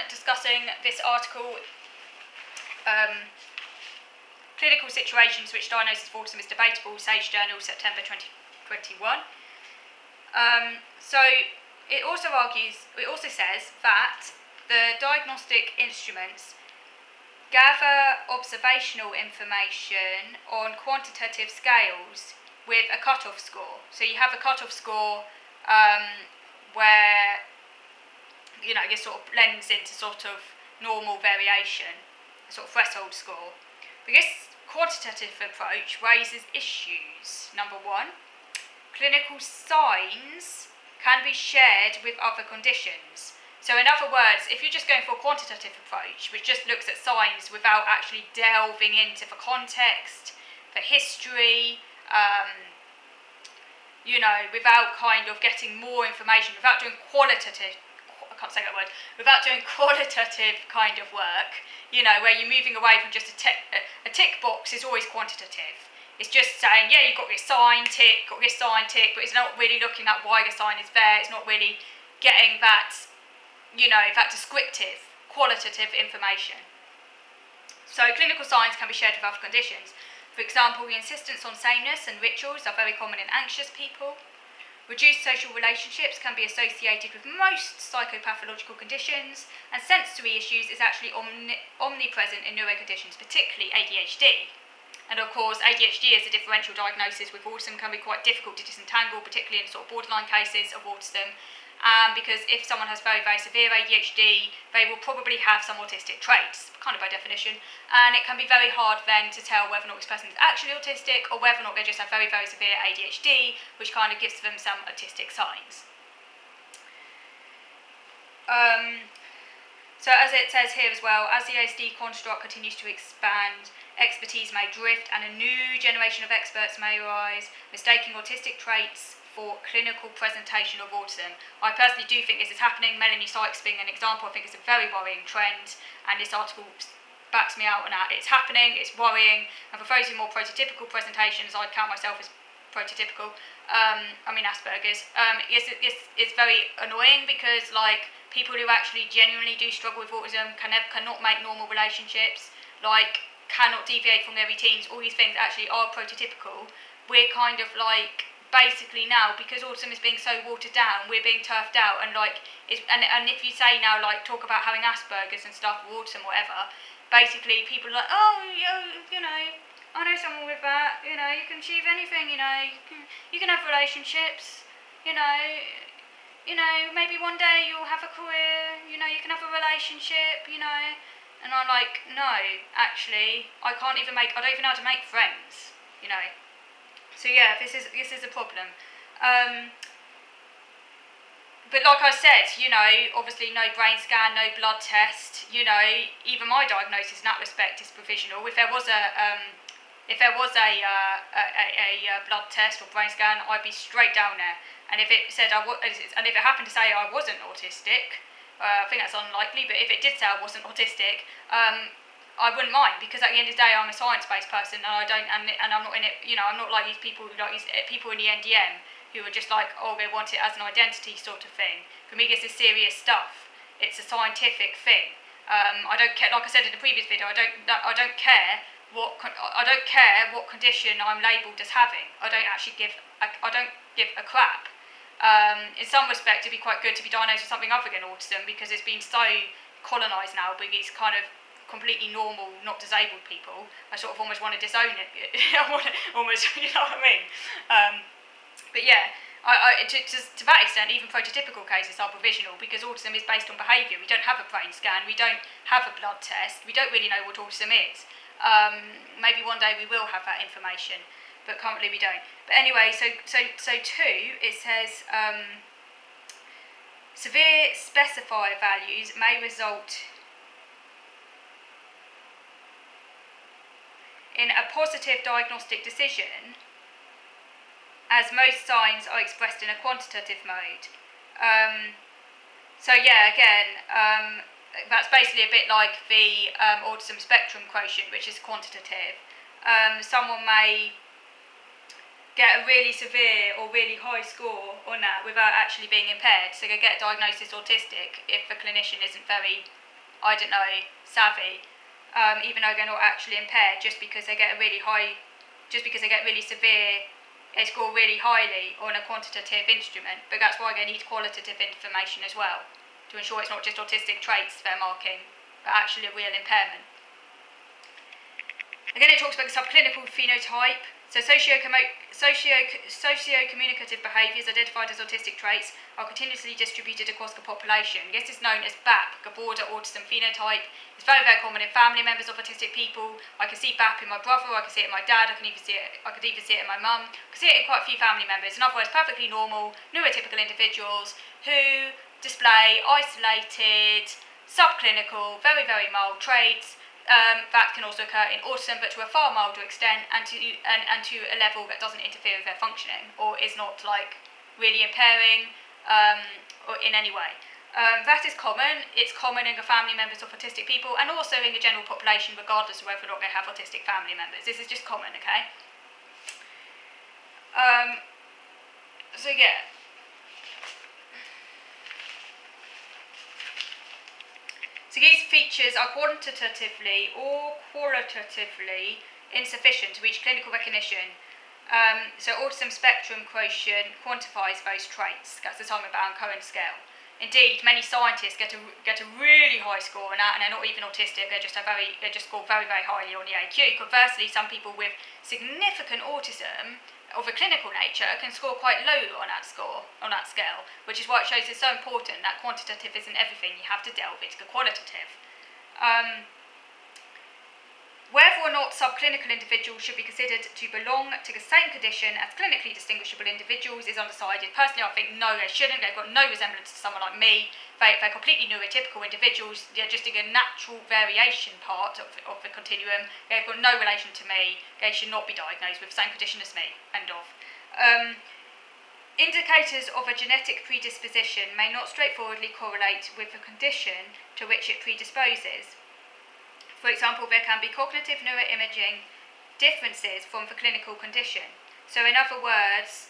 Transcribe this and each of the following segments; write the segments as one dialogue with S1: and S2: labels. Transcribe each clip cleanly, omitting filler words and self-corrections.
S1: discussing this article, Clinical Situations Which Diagnosis of Autism is Debatable, Sage Journal, September 2021. So it also says that the diagnostic instruments gather observational information on quantitative scales with a cutoff score. So you have a cutoff score where you sort of blends into sort of normal variation, a sort of threshold score. But this quantitative approach raises issues. Number one, clinical signs can be shared with other conditions. So in other words, if you're just going for a quantitative approach, which just looks at signs without actually delving into the context, the history, without kind of getting more information, without doing qualitative kind of work, where you're moving away from just a tick box is always quantitative. It's just saying, yeah, you've got this sign tick, but it's not really looking at why the sign is there. It's not really getting that, that descriptive, qualitative information. So clinical signs can be shared with other conditions. For example, the insistence on sameness and rituals are very common in anxious people. Reduced social relationships can be associated with most psychopathological conditions, and sensory issues is actually omnipresent in neuroconditions, particularly ADHD. And of course, ADHD as a differential diagnosis with autism can be quite difficult to disentangle, particularly in sort of borderline cases of autism, because if someone has very, very severe ADHD, they will probably have some autistic traits, kind of by definition, and it can be very hard then to tell whether or not this person is actually autistic or whether or not they just have very, very severe ADHD, which kind of gives them some autistic signs. So as it says here as well, as the ASD construct continues to expand, expertise may drift and a new generation of experts may arise, mistaking autistic traits for clinical presentation of autism. I personally do think this is happening. Melanie Sykes being an example, I think it's a very worrying trend, and this article backs me out on that. It's happening, it's worrying, and proposing more prototypical presentations, I'd count myself as prototypical, Asperger's, it's very annoying because people who actually genuinely do struggle with autism cannot make normal relationships, cannot deviate from their routines, all these things actually are prototypical. We're kind of basically now, because autism is being so watered down, we're being turfed out, and and if you say now talk about having Asperger's and stuff, or autism, whatever, basically people are like, oh, I know someone with that, you can achieve anything, you can have relationships, maybe one day you'll have a career, you can have a relationship, and I'm like, no, actually, I don't even know how to make friends, So yeah, this is a problem. But like I said, obviously no brain scan, no blood test, even my diagnosis in that respect is provisional. If there was a blood test or brain scan, I'd be straight down there. And if it said and if it happened to say I wasn't autistic, I think that's unlikely. But if it did say I wasn't autistic, I wouldn't mind, because at the end of the day, I'm a science-based person, and I'm not in it. I'm not like these people in the NDM who are just they want it as an identity sort of thing. For me, this is serious stuff. It's a scientific thing. I don't care. Like I said in the previous video, I don't care what condition I'm labelled as having. I don't give a crap. In some respect, it'd be quite good to be diagnosed with something other than autism, because it's been so colonised now by these kind of completely normal, not disabled people. I sort of almost want to disown it. I want to almost, you know what I mean? But yeah, to that extent, even prototypical cases are provisional, because autism is based on behaviour. We don't have a brain scan, we don't have a blood test, we don't really know what autism is. Maybe one day we will have that information, but currently we don't. But anyway, so 2, it says severe specifier values may result in a positive diagnostic decision, as most signs are expressed in a quantitative mode. So yeah, again, that's basically a bit like the autism spectrum quotient, which is quantitative. Someone may get a really severe or really high score on that without actually being impaired, so they get diagnosed as autistic if the clinician isn't very savvy, even though they're not actually impaired, just because they get really severe, they score really highly on a quantitative instrument. But that's why they need qualitative information as well, to ensure it's not just autistic traits they're marking, but actually a real impairment. Again, it talks about the subclinical phenotype. So socio-communicative behaviours identified as autistic traits are continuously distributed across the population. This is known as BAP, the broader autism phenotype. It's very, very common in family members of autistic people. I can see BAP in my brother, I can see it in my dad, I could even see it in my mum. I can see it in quite a few family members. In other words, perfectly normal, neurotypical individuals who display isolated, subclinical, very, very mild traits. That can also occur in autism, but to a far milder extent, and to a level that doesn't interfere with their functioning or is not really impairing or in any way. That is common. It's common in the family members of autistic people, and also in the general population, regardless of whether or not they have autistic family members. This is just common, okay? So yeah. So these features are quantitatively or qualitatively insufficient to reach clinical recognition. So autism spectrum quotient quantifies those traits. That's the Simon-Baron-Cohen scale. Indeed, many scientists get a really high score on that, and they're not even autistic. They just score very, very highly on the AQ. Conversely, some people with significant autism of a clinical nature can score quite low on that scale, which is why it shows it's so important that quantitative isn't everything. You have to delve into the qualitative. Whether or not subclinical individuals should be considered to belong to the same condition as clinically distinguishable individuals is undecided. Personally, I think no, they shouldn't. They've got no resemblance to someone like me. They're completely neurotypical individuals. They're just in a natural variation part of the continuum. They've got no relation to me. They should not be diagnosed with the same condition as me. End of. Indicators of a genetic predisposition may not straightforwardly correlate with the condition to which it predisposes. For example, there can be cognitive neuroimaging differences from the clinical condition. So in other words,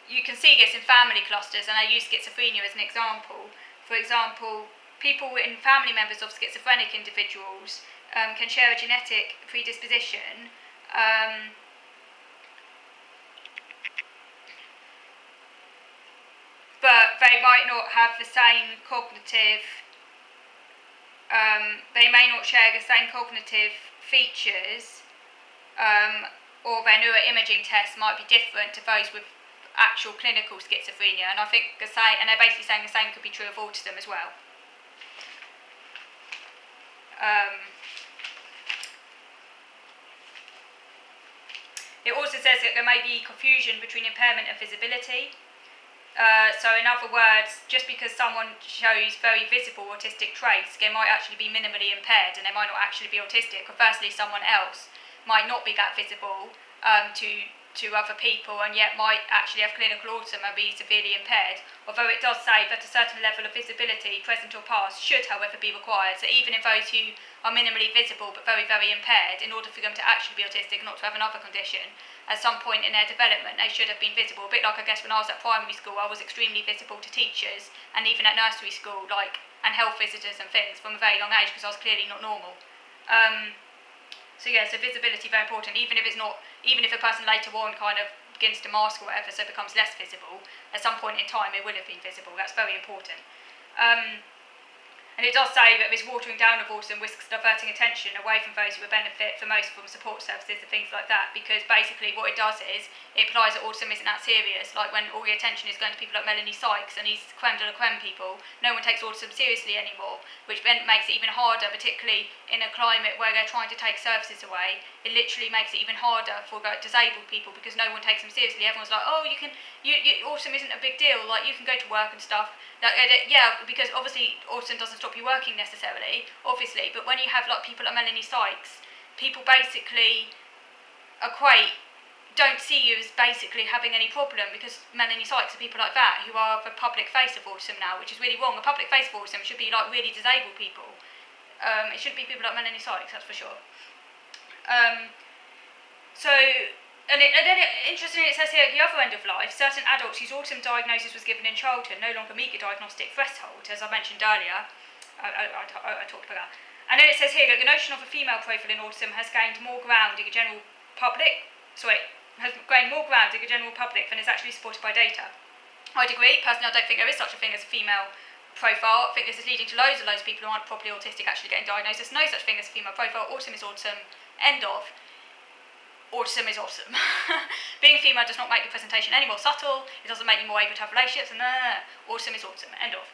S1: you can see this in family clusters, and I use schizophrenia as an example. For example, people in family members of schizophrenic individuals can share a genetic predisposition, but they might not have the same cognitive they may not share the same cognitive features, or their neuroimaging tests might be different to those with actual clinical schizophrenia. And I think and they're basically saying the same could be true of autism as well. It also says that there may be confusion between impairment and visibility. So in other words, just because someone shows very visible autistic traits, they might actually be minimally impaired and they might not actually be autistic. Conversely, someone else might not be that visible to other people and yet might actually have clinical autism and be severely impaired. Although it does say that a certain level of visibility, present or past, should however be required. So even in those who are minimally visible but very, very impaired, in order for them to actually be autistic, not to have another condition, at some point in their development they should have been visible. A bit like I guess when I was at primary school, I was extremely visible to teachers, and even at nursery school, and health visitors and things from a very young age, because I was clearly not normal. So visibility very important, even if a person later on kind of begins to mask or whatever, so becomes less visible, at some point in time it will have been visible. That's very important. And it does say that this watering down of autism risks diverting attention away from those who would benefit the most from support services and things like that, because basically what it does is it implies that autism isn't that serious. Like when all the attention is going to people like Melanie Sykes and these creme de la creme people, no one takes autism seriously anymore, which then makes it even harder, particularly in a climate where they're trying to take services away. It literally makes it even harder for disabled people because no one takes them seriously. Everyone's like, oh, autism isn't a big deal, like you can go to work and stuff. Because obviously autism doesn't stop you working necessarily, obviously, but when you have people like Melanie Sykes, people basically don't see you as basically having any problem, because Melanie Sykes are people like that who are the public face of autism now, which is really wrong. The public face of autism should be really disabled people. It shouldn't be people like Melanie Sykes, that's for sure. Interestingly, it says here at the other end of life, certain adults whose autism diagnosis was given in childhood no longer meet the diagnostic threshold, as I mentioned earlier. I talked about that. And then it says here that the notion of a female profile in autism has gained more ground in the general public. Has gained more ground in the general public than is actually supported by data. I'd agree. Personally, I don't think there is such a thing as a female profile. I think this is leading to loads of people who aren't properly autistic actually getting diagnosed. There's no such thing as a female profile. Autism is autism. End of. Autism is awesome. Being female does not make the presentation any more subtle. It doesn't make you more able to have relationships. Autism is autism. End of.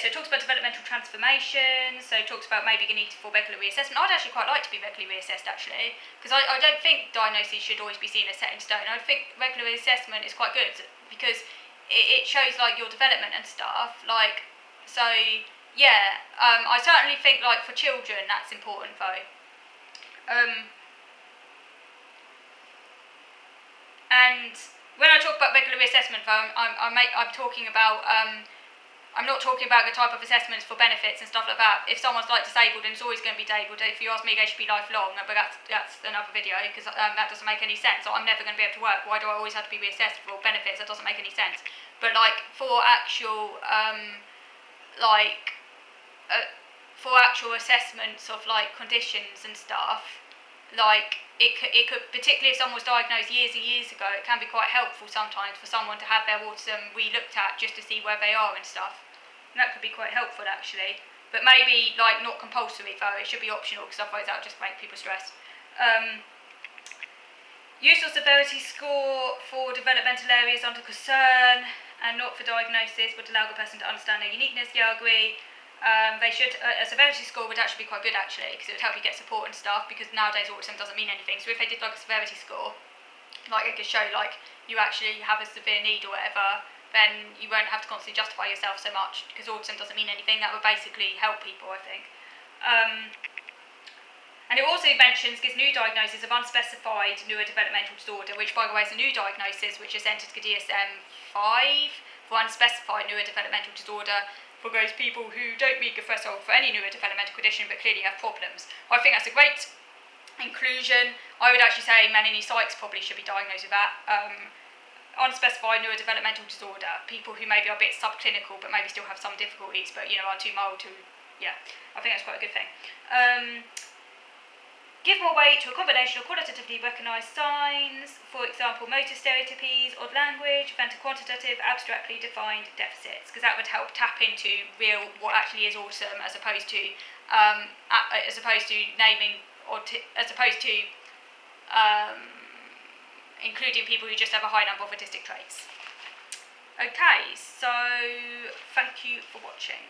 S1: So it talks about developmental transformation, so it talks about maybe the need for regular reassessment. I'd actually quite like to be regularly reassessed, actually, because I don't think diagnoses should always be seen as set in stone. I think regular reassessment is quite good, because it shows, your development and stuff, I certainly think, for children, that's important, though. And when I talk about regular reassessment, though, I'm talking about... I'm not talking about the type of assessments for benefits and stuff like that. If someone's disabled, and it's always going to be disabled. If you ask me, they should be lifelong, but that's another video, because that doesn't make any sense. I'm never going to be able to work. Why do I always have to be reassessed for benefits? That doesn't make any sense. But for actual for actual assessments of conditions and stuff, it could, particularly if someone was diagnosed years and years ago, it can be quite helpful sometimes for someone to have their autism re-looked at just to see where they are and stuff. And that could be quite helpful, actually. But maybe not compulsory, though. It should be optional, because otherwise that would just make people stress. Use of severity score for developmental areas under concern and not for diagnosis, but allow the person to understand their uniqueness. Yeah, I agree. They should, a severity score would actually be quite good, actually, because it would help you get support and stuff, because nowadays autism doesn't mean anything. So if they did a severity score, it could show you actually have a severe need or whatever, then you won't have to constantly justify yourself so much, because autism doesn't mean anything. That would basically help people, I think. And it also gives new diagnosis of unspecified neurodevelopmental disorder, which, by the way, is a new diagnosis which has entered the DSM-5 for unspecified neurodevelopmental disorder, for those people who don't meet the threshold for any neurodevelopmental condition but clearly have problems. I think that's a great inclusion. I would actually say Manini Sykes probably should be diagnosed with that. Unspecified neurodevelopmental disorder, people who maybe are a bit subclinical but maybe still have some difficulties but are too mild to, I think that's quite a good thing. Give more weight to a combination of qualitatively recognised signs, for example, motor stereotypies, odd language, than to quantitative, abstractly defined deficits, because that would help tap into what actually is autism, as opposed to naming including people who just have a high number of autistic traits. Okay, so thank you for watching.